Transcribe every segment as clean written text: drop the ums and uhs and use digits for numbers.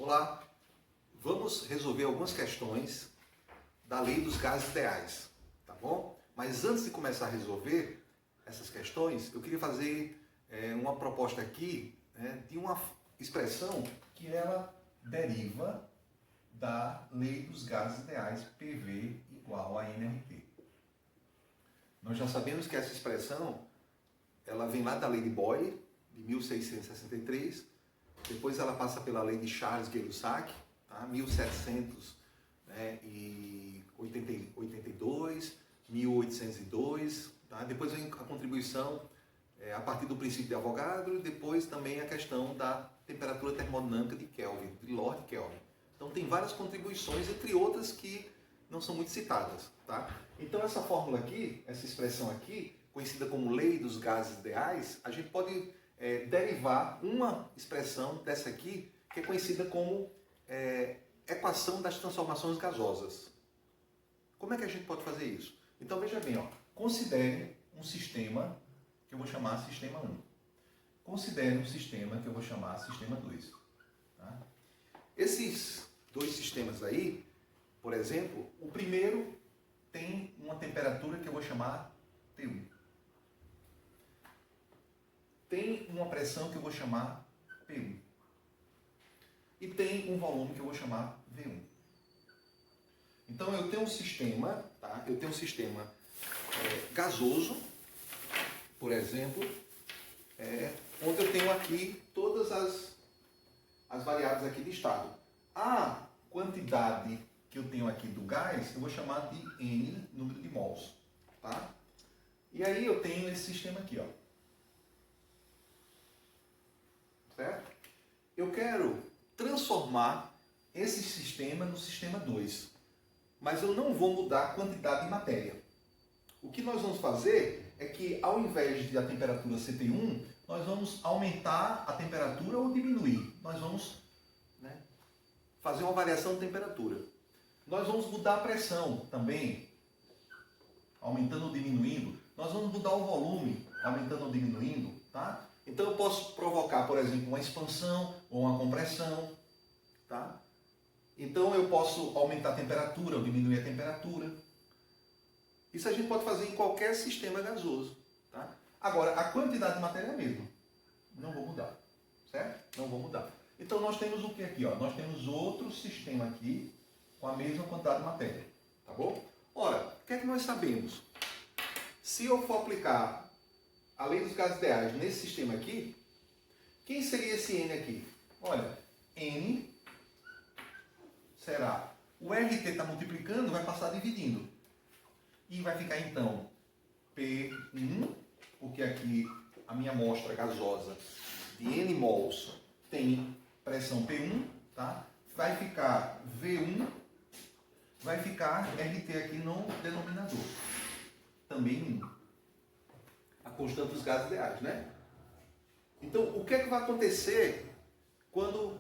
Olá, vamos resolver algumas questões da lei dos gases ideais, tá bom? Mas antes de começar a resolver essas questões, eu queria fazer uma proposta aqui de uma expressão que ela deriva da lei dos gases ideais, PV igual a nRT. Nós já sabemos que essa expressão ela vem lá da lei de Boyle, de 1663, depois ela passa pela lei de Charles-Gay-Lussac, tá? 1782, 1802, tá? Depois vem a contribuição a partir do princípio de Avogadro e depois também a questão da temperatura termodinâmica de Kelvin, de Lord Kelvin. Então tem várias contribuições, entre outras que não são muito citadas, tá? Então essa fórmula aqui, essa expressão aqui, conhecida como lei dos gases ideais, a gente pode derivar uma expressão dessa aqui, que é conhecida como equação das transformações gasosas. Como é que a gente pode fazer isso? Então veja bem, considere um sistema que eu vou chamar sistema 1. Considere um sistema que eu vou chamar sistema 2. Tá? Esses dois sistemas aí, por exemplo, o primeiro tem uma temperatura que eu vou chamar T1. Tem uma pressão que eu vou chamar P1. E tem um volume que eu vou chamar V1. Então eu tenho um sistema, tá? Eu tenho um sistema gasoso, por exemplo, onde eu tenho aqui todas as variáveis aqui de estado. A quantidade que eu tenho aqui do gás, eu vou chamar de N, número de mols. Tá? E aí eu tenho esse sistema aqui, ó. Certo? Eu quero transformar esse sistema no sistema 2. Mas eu não vou mudar a quantidade de matéria. O que nós vamos fazer é que, ao invés de a temperatura ser T1, nós vamos aumentar a temperatura ou diminuir. Nós vamos fazer uma variação de temperatura. Nós vamos mudar a pressão também, aumentando ou diminuindo. Nós vamos mudar o volume, aumentando ou diminuindo. Tá? Então eu posso provocar, por exemplo, uma expansão ou uma compressão. Tá? Então eu posso aumentar a temperatura ou diminuir a temperatura. Isso a gente pode fazer em qualquer sistema gasoso. Tá? Agora, a quantidade de matéria é a mesma. Não vou mudar. Certo? Não vou mudar. Então nós temos o que aqui? Ó? Nós temos outro sistema aqui com a mesma quantidade de matéria. Tá bom? Ora, o que é que nós sabemos? Se eu for aplicar a lei dos gases ideais nesse sistema aqui, quem seria esse N aqui? Olha, N será, o RT está multiplicando, vai passar dividindo. E vai ficar então P1, porque aqui a minha amostra gasosa de N mols tem pressão P1, tá? Vai ficar V1, vai ficar RT aqui no denominador. Também 1. A constante dos gases ideais, né? Então, o que é que vai acontecer quando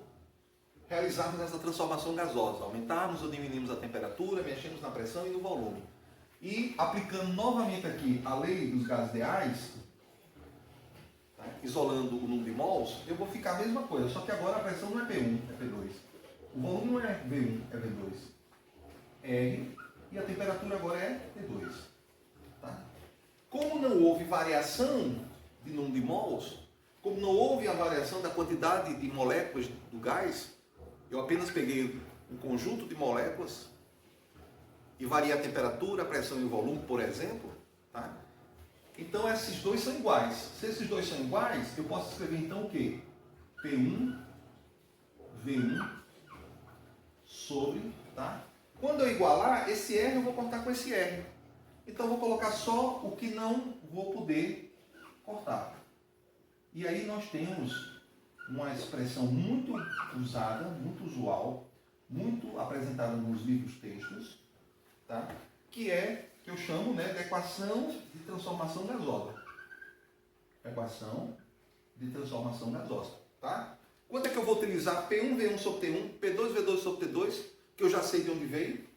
realizarmos essa transformação gasosa? Aumentarmos ou diminuirmos a temperatura, mexemos na pressão e no volume. E aplicando novamente aqui a lei dos gases ideais, tá? Isolando o número de mols, eu vou ficar a mesma coisa, só que agora a pressão não é P1, é P2. O volume não é V1, é V2. R, e a temperatura agora é T2. Tá? Como não houve variação de número de mols, como não houve a variação da quantidade de moléculas do gás, eu apenas peguei um conjunto de moléculas e variei a temperatura, a pressão e o volume, por exemplo. Tá? Então esses dois são iguais. Se esses dois são iguais, eu posso escrever então o quê? P1, V1 sobre, tá? Quando eu igualar, esse R eu vou cortar com esse R. Então eu vou colocar só o que não vou poder cortar. E aí nós temos uma expressão muito usada, muito usual, muito apresentada nos livros textos, tá? Que eu chamo de equação de transformação gasosa. Equação de transformação gasosa. Tá? Quando é que eu vou utilizar P1, V1 sobre T1, P2, V2 sobre T2, que eu já sei de onde veio?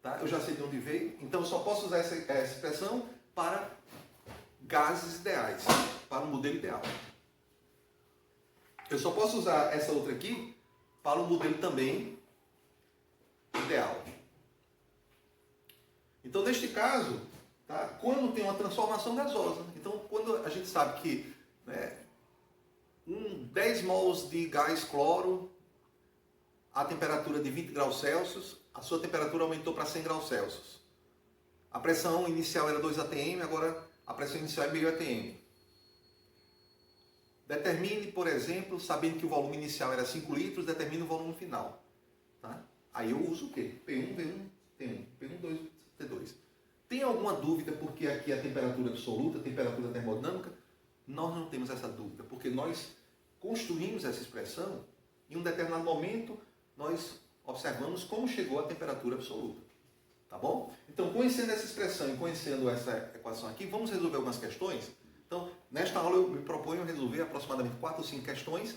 Tá? Eu já sei de onde veio. Então eu só posso usar essa expressão para gases ideais, para o modelo ideal. Eu só posso usar essa outra aqui para o modelo também ideal. Então, neste caso, tá, quando tem uma transformação gasosa, então quando a gente sabe que, né, 10 mols de gás cloro, a temperatura de 20 graus Celsius, a sua temperatura aumentou para 100 graus Celsius. A pressão inicial era 2 atm, agora a pressão inicial é meio atm. Determine, por exemplo, sabendo que o volume inicial era 5 litros, determine o volume final. Tá? Aí eu uso o quê? P1, V1, T1, P1, 2, T2. Tem alguma dúvida porque aqui a temperatura absoluta, a temperatura termodinâmica? Nós não temos essa dúvida, porque nós construímos essa expressão em um determinado momento, nós observamos como chegou a temperatura absoluta. Tá bom? Então, conhecendo essa expressão e conhecendo essa equação aqui, vamos resolver algumas questões. Então, nesta aula eu me proponho resolver aproximadamente 4 ou 5 questões,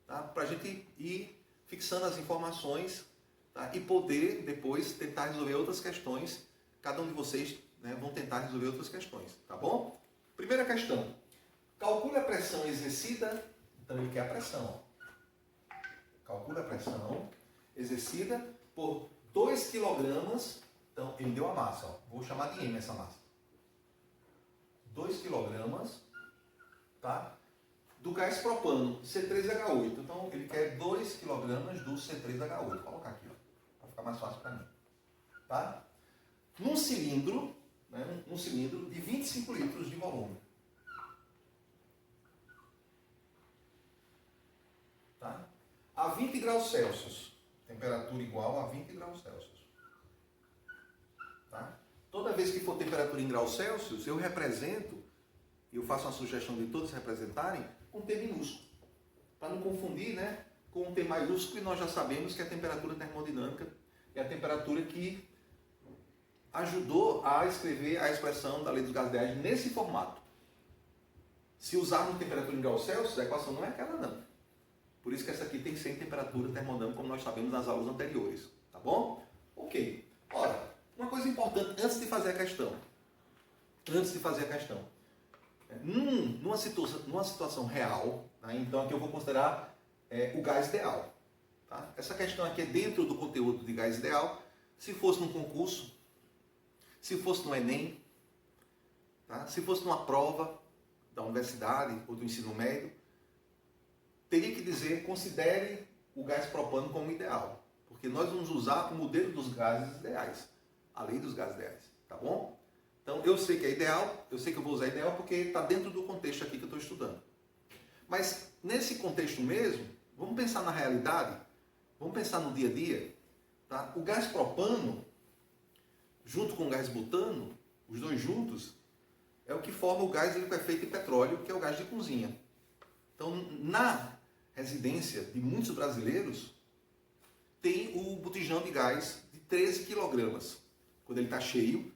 tá? Para a gente ir fixando as informações, tá? E poder depois tentar resolver outras questões. Cada um de vocês, né, vão tentar resolver outras questões, tá bom? Primeira questão. Calcule a pressão exercida. Então, ele quer a pressão. Ó. Calcule a pressão exercida por 2 kg. Então, ele deu a massa. Ó. Vou chamar de M essa massa. 2 kg, tá? Do gás propano, C3H8. Então, ele quer 2 kg do C3H8. Vou colocar aqui, para ficar mais fácil para mim. Tá? Num cilindro, né, um cilindro de 25 litros de volume. Tá? A 20 graus Celsius. Temperatura igual a 20 graus Celsius. Tá? Toda vez que for temperatura em graus Celsius, eu represento, eu faço uma sugestão de todos representarem com T minúsculo. Para não confundir, né, com um T maiúsculo, e nós já sabemos que a temperatura termodinâmica é a temperatura que ajudou a escrever a expressão da lei dos gases ideais nesse formato. Se usarmos temperatura em graus Celsius, a equação não é aquela não. Por isso que essa aqui tem que ser em temperatura termodinâmica, como nós sabemos nas aulas anteriores. Tá bom? Ok. Ora, uma coisa importante antes de fazer a questão. Numa situação real, tá? Então aqui eu vou considerar o gás ideal. Tá? Essa questão aqui é dentro do conteúdo de gás ideal. Se fosse num concurso, se fosse no Enem, tá? Se fosse numa prova da universidade ou do ensino médio, teria que dizer, considere o gás propano como ideal. Porque nós vamos usar o modelo dos gases ideais. A lei dos gases ideais, tá bom? Então, eu sei que é ideal, eu sei que eu vou usar ideal porque está dentro do contexto aqui que eu estou estudando. Mas, nesse contexto mesmo, vamos pensar na realidade, vamos pensar no dia a dia, tá? O gás propano, junto com o gás butano, os dois juntos, é o que forma o gás liquefeito de petróleo, que é o gás de cozinha. Então, na residência de muitos brasileiros, tem o botijão de gás de 13 kg. Quando ele está cheio,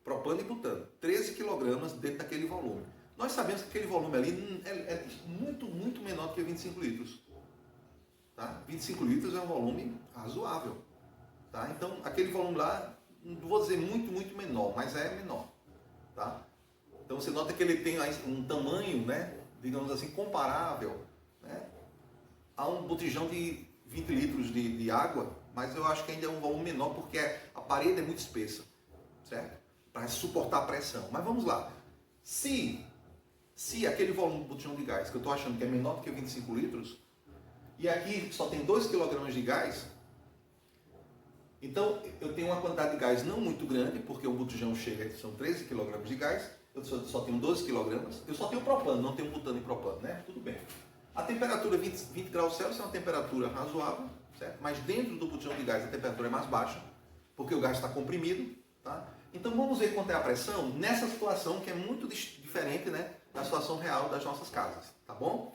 propano e butano. 13 kg dentro daquele volume. Nós sabemos que aquele volume ali é muito, muito menor do que 25 litros. Tá? 25 litros é um volume razoável. Tá? Então, aquele volume lá, não vou dizer muito, muito menor, mas é menor. Tá? Então, você nota que ele tem um tamanho, né, digamos assim, comparável, né, a um botijão de 20 litros de água, mas eu acho que ainda é um volume menor porque a parede é muito espessa, certo? Para suportar a pressão. Mas vamos lá. Se aquele volume do botijão de gás, que eu estou achando que é menor do que 25 litros, e aqui só tem 2 kg de gás, então eu tenho uma quantidade de gás não muito grande, porque o botijão chega, são 13 kg de gás, eu só tenho 12 kg, eu só tenho propano, não tenho butano e propano, né? Tudo bem. A temperatura 20 graus Celsius é uma temperatura razoável, certo? Mas dentro do botijão de gás a temperatura é mais baixa, porque o gás está comprimido, tá? Então vamos ver quanto é a pressão nessa situação que é muito diferente, né, da situação real das nossas casas, tá bom?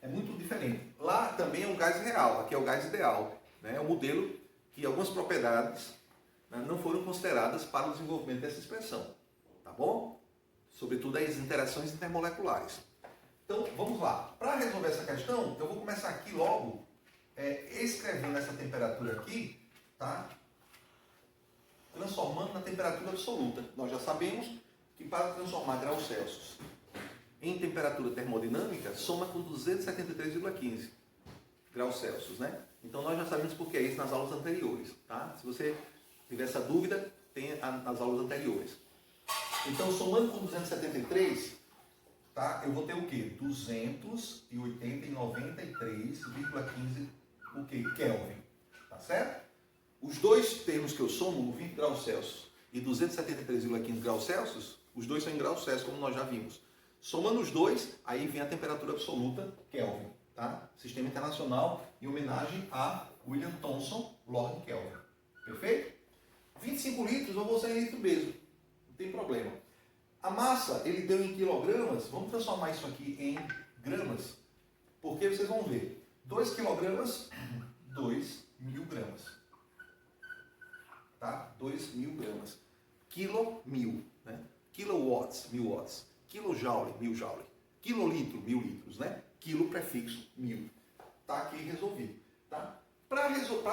É muito diferente. Lá também é um gás real, aqui é o gás ideal, né? É um modelo que algumas propriedades, né, não foram consideradas para o desenvolvimento dessa expressão, tá bom? Sobretudo as interações intermoleculares. Então, vamos lá. Para resolver essa questão, eu vou começar aqui logo, escrevendo essa temperatura aqui, tá? Transformando na temperatura absoluta. Nós já sabemos que para transformar graus Celsius em temperatura termodinâmica, soma com 273,15 graus Celsius, né? Então nós já sabemos por que é isso nas aulas anteriores, tá? Se você tiver essa dúvida, tem nas aulas anteriores. Então, somando com 273, tá? Eu vou ter o quê? 293,93,15 o quê? Kelvin, tá certo? Os dois termos que eu somo, 20 graus Celsius e 273,15 graus Celsius, os dois são em graus Celsius, como nós já vimos. Somando os dois, aí vem a temperatura absoluta Kelvin, tá? Sistema Internacional, em homenagem a William Thomson, Lord Kelvin. Perfeito? 25 litros, eu vou usar em litro mesmo. Não tem problema. A massa, ele deu em quilogramas. Vamos transformar isso aqui em gramas. Porque vocês vão ver. 2 quilogramas, 2.000 gramas. Tá? 2.000 gramas. Quilo, 1.000. Né? Kilowatts, 1.000 watts. Kilojoule, 1.000 joule. Quilolitro, 1.000 litros. Né? Quilo, prefixo, 1.000. Tá aqui resolvido. Tá? Para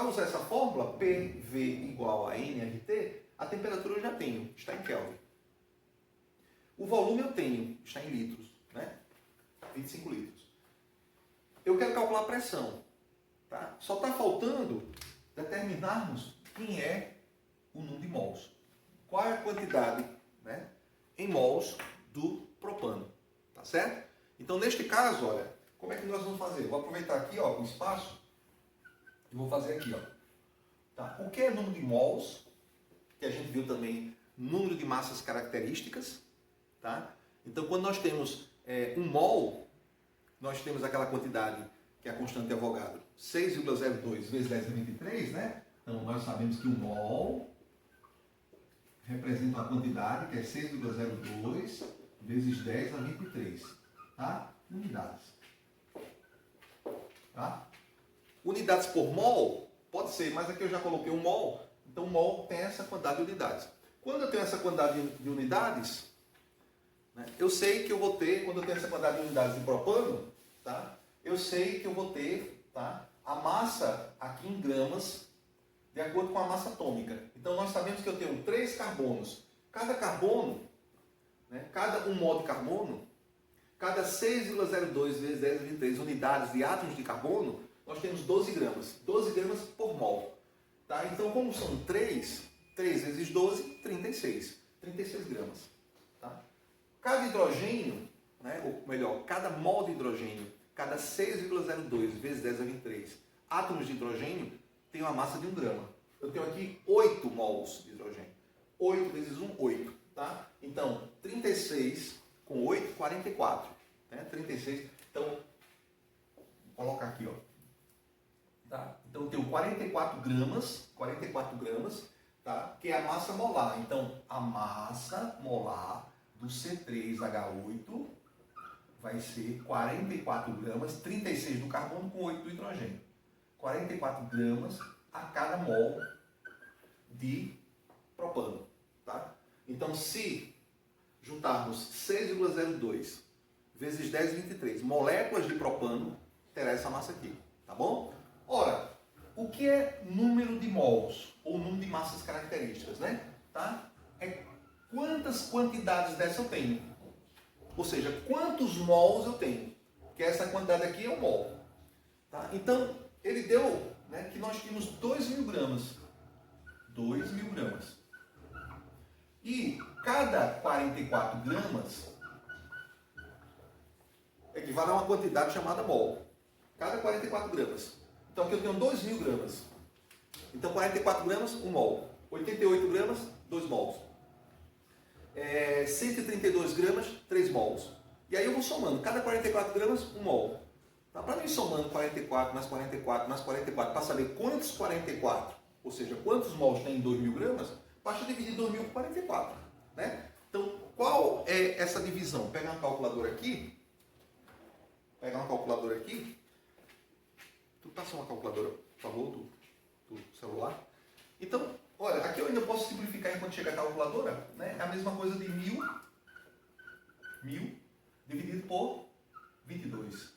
usar essa fórmula, PV igual a nRT, a temperatura eu já tenho, está em Kelvin. O volume eu tenho, está em litros, né? 25 litros. Eu quero calcular a pressão. Tá? Só está faltando determinarmos quem é o número de mols. Qual é a quantidade, né, em mols do propano. Tá certo? Então, neste caso, olha, como é que nós vamos fazer? Vou aproveitar aqui, ó, o espaço e vou fazer aqui, ó. Tá? O que é número de mols? Que a gente viu também número de massas características. Tá? Então, quando nós temos um mol, nós temos aquela quantidade que é a constante de Avogadro, 6,02 vezes 10 a 23, né? Então, nós sabemos que o mol representa uma quantidade que é 6,02 vezes 10 a 23, tá? Unidades. Tá? Unidades por mol, pode ser, mas aqui eu já coloquei um mol, então o mol tem essa quantidade de unidades. Quando eu tenho essa quantidade de unidades, eu sei que eu vou ter, quando eu tenho essa quantidade de unidades de propano, tá? Eu sei que eu vou ter, tá, a massa aqui em gramas, de acordo com a massa atômica. Então nós sabemos que eu tenho 3 carbonos. Cada carbono, né, cada 1 mol de carbono, cada 6,02 vezes 10 a 23 unidades de átomos de carbono, nós temos 12 gramas. 12 gramas por mol. Tá? Então, como são 3 vezes 12, 36. 36 gramas. Tá? Cada hidrogênio, né, ou melhor, cada mol de hidrogênio, cada 6,02 vezes 10 a 23 átomos de hidrogênio tem uma massa de 1 grama. Eu tenho aqui 8 mols de hidrogênio. 8 vezes 1, 8. Tá? Então, 36 com 8, 44. Né? 36. Então, vou colocar aqui, ó. Tá? Então, eu tenho 44 gramas, tá? Que é a massa molar. Então, a massa molar do C3H8 vai ser 44 gramas, 36 do carbono com 8 do hidrogênio. 44 gramas a cada mol de propano. Tá? Então, se juntarmos 6,02 vezes 10 a 23 moléculas de propano, terá essa massa aqui. Tá bom? Ora, o que é número de mols, ou número de massas características, né? Tá? É quantas quantidades dessa eu tenho. Ou seja, quantos mols eu tenho. Que essa quantidade aqui é um mol. Tá? Então, ele deu, né, que nós tínhamos 2.000 gramas. 2.000 gramas. E cada 44 gramas equivale a uma quantidade chamada mol. Cada 44 gramas. Então aqui eu tenho 2.000 gramas. Então 44 gramas, 1 mol. 88 gramas, 2 mols. 132 gramas, 3 mols. E aí eu vou somando. Cada 44 gramas, 1 mol. Tá? Para mim somando 44 mais 44 mais 44, para saber quantos 44, ou seja, quantos mols tem em 2.000 gramas, basta dividir 2.000 por 44. Né? Então, qual é essa divisão? Pega uma calculadora aqui. Tu passa uma calculadora, por favor, do celular. Então, olha, aqui eu ainda posso simplificar enquanto chega a calculadora, né? É a mesma coisa de 1.000 dividido por 22.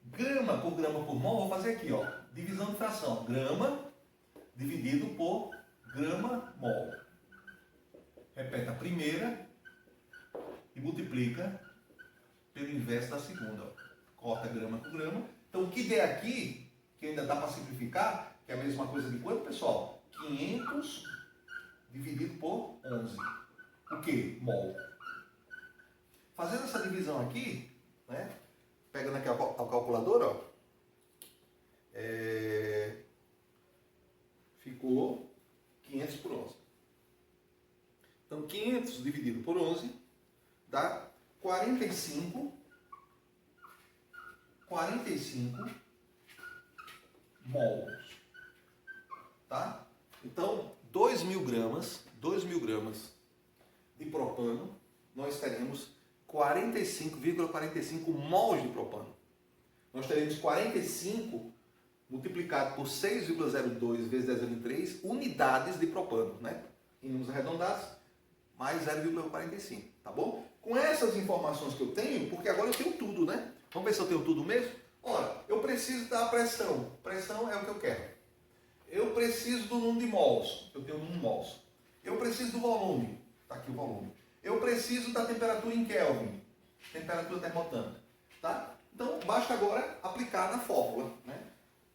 Grama por mol, vou fazer aqui, ó, divisão de fração. Grama dividido por grama mol. Repete a primeira e multiplica pelo inverso da segunda. Ó. Corta grama por grama. Então, o que der aqui, que ainda dá para simplificar, que é a mesma coisa de quanto, pessoal? 500 dividido por 11. O que? Mol. Fazendo essa divisão aqui, né? Pegando aqui a calculadora, ó, ficou 500 por 11. Então, 500 dividido por 11 dá 45 mols. Tá? Então, 2.000 gramas de propano, nós teremos 45,45 mols de propano. Nós teremos 45 multiplicado por 6,02 vezes 10 a 3 unidades de propano, né? Em números arredondados, mais 0,45, tá bom? Com essas informações que eu tenho, porque agora eu tenho tudo, né? Vamos ver se eu tenho tudo mesmo? Ora, eu preciso da pressão. Pressão é o que eu quero. Eu preciso do número de mols. Eu tenho o número de mols. Eu preciso do volume. Está aqui o volume. Eu preciso da temperatura em Kelvin. Temperatura termodinâmica. Tá? Então, basta agora aplicar na fórmula, né?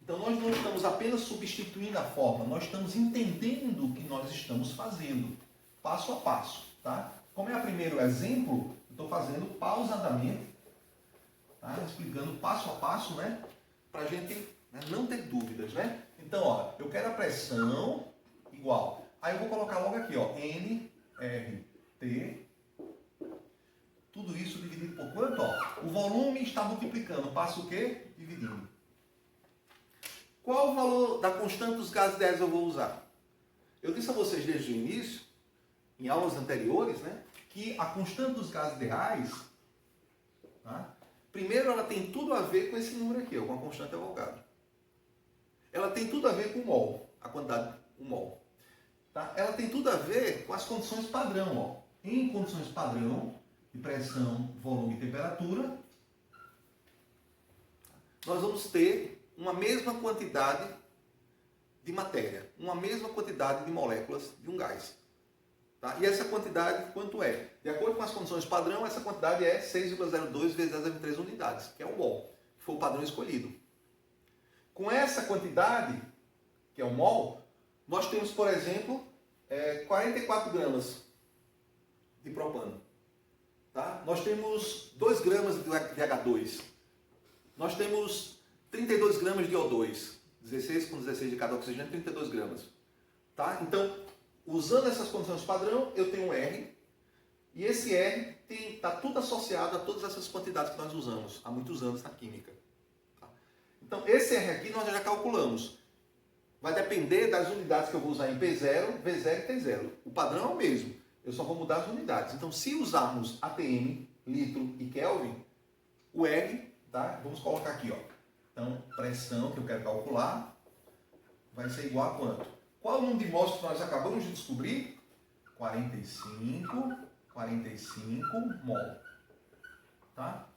Então, nós não estamos apenas substituindo a fórmula, nós estamos entendendo o que nós estamos fazendo, passo a passo. Tá? Como é o primeiro exemplo, eu estou fazendo pausadamente, tá? Explicando passo a passo, né? Para a gente, né, não ter dúvidas. Né? Então, ó, eu quero a pressão igual. Aí eu vou colocar logo aqui, ó, nRT. Tudo isso dividido por quanto? Ó? O volume está multiplicando. Passa o quê? Dividindo. Qual o valor da constante dos gases ideais eu vou usar? Eu disse a vocês desde o início, em aulas anteriores, né, que a constante dos gases ideais, tá, primeiro ela tem tudo a ver com esse número aqui, ó, com a constante Avogadro. Ela tem tudo a ver com o mol, a quantidade, o mol. Tá? Ela tem tudo a ver com as condições padrão. Ó. Em condições padrão, de pressão, volume e temperatura, nós vamos ter uma mesma quantidade de matéria, uma mesma quantidade de moléculas de um gás. Tá? E essa quantidade, quanto é? De acordo com as condições padrão, essa quantidade é 6,02 vezes 10 a 3 unidades, que é o mol, que foi o padrão escolhido. Com essa quantidade, que é o mol, nós temos, por exemplo, 44 gramas de propano. Tá? Nós temos 2 gramas de H2. Nós temos 32 gramas de O2. 16 com 16 de cada oxigênio, 32 gramas. Tá? Então, usando essas condições padrão, eu tenho um R. E esse R está tudo associado a todas essas quantidades que nós usamos há muitos anos na química. Tá? Então, esse R aqui nós já calculamos. Vai depender das unidades que eu vou usar em P0, V0 e T0. O padrão é o mesmo. Eu só vou mudar as unidades. Então, se usarmos ATM, litro e Kelvin, o R, tá? Vamos colocar aqui, ó. Então, pressão que eu quero calcular vai ser igual a quanto? Qual o número de mols que nós acabamos de descobrir? 45 mol. Tá?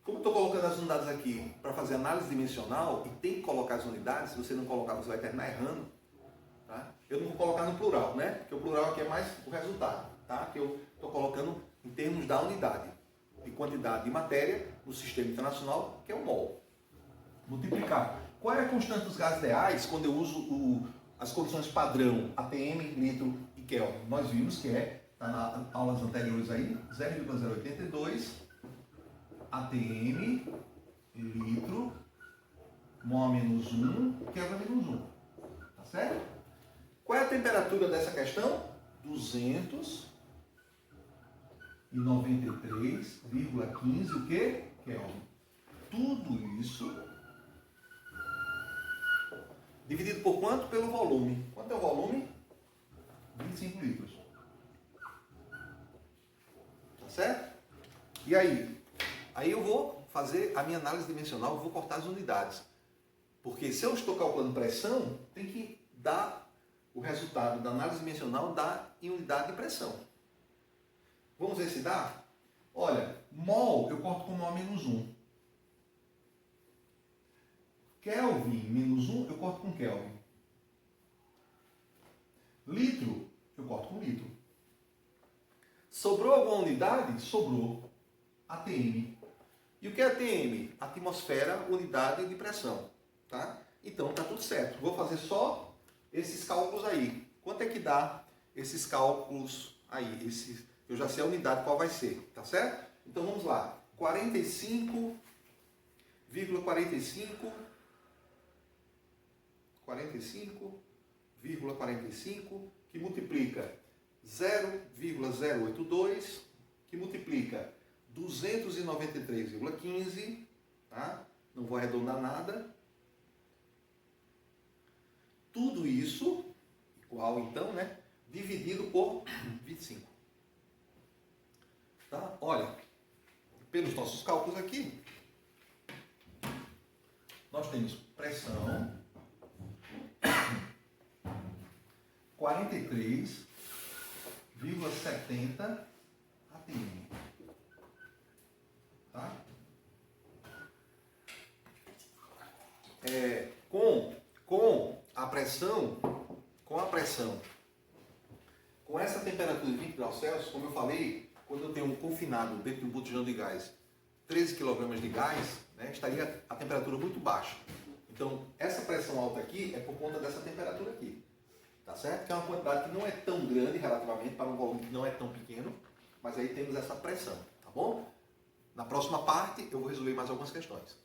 Como eu estou colocando as unidades aqui para fazer análise dimensional e tem que colocar as unidades, se você não colocar você vai terminar errando. Tá? Eu não vou colocar no plural, né? Porque o plural aqui é mais o resultado. Tá? Que eu estou colocando em termos da unidade de quantidade de matéria no sistema internacional, que é o mol. Multiplicar. Qual é a constante dos gases ideais quando eu uso as condições padrão, ATM, litro e Kelvin? Nós vimos que está nas aulas anteriores aí, 0,082 ATM, litro, mol menos 1, Kelvin menos 1. Tá certo? Qual é a temperatura dessa questão? 293,15 o quê? Kelvin. Tudo isso dividido por quanto? Pelo volume. Quanto é o volume? 25 litros. Tá certo? E aí? Aí eu vou fazer a minha análise dimensional, eu vou cortar as unidades. Porque se eu estou calculando pressão, tem que dar o resultado da análise dimensional em unidade de pressão. Vamos ver se dá? Olha, mol eu corto com mol menos 1. Kelvin menos 1 eu corto com Kelvin. Litro eu corto com litro. Sobrou alguma unidade? Sobrou. ATM. E o que é ATM? Atmosfera, unidade de pressão. tá? Então tá tudo certo. Vou fazer só esses cálculos aí. Quanto é que dá esses cálculos aí? Eu já sei a unidade qual vai ser, tá certo? Então vamos lá. 45,45 que multiplica 0,082 que multiplica 293,15, tá? Não vou arredondar nada. Tudo isso igual então, né? Dividido por 25. Tá? Olha, pelos nossos cálculos aqui, nós temos pressão 43,70 atm. Tá? Com a pressão, com essa temperatura de 20 graus Celsius, como eu falei, quando eu tenho um confinado dentro de um botijão de gás, 13 kg de gás, né, estaria a temperatura muito baixa. Então, essa pressão alta aqui é por conta dessa temperatura aqui. Tá certo? Que é uma quantidade que não é tão grande relativamente para um volume que não é tão pequeno, mas aí temos essa pressão, tá bom? Na próxima parte eu vou resolver mais algumas questões.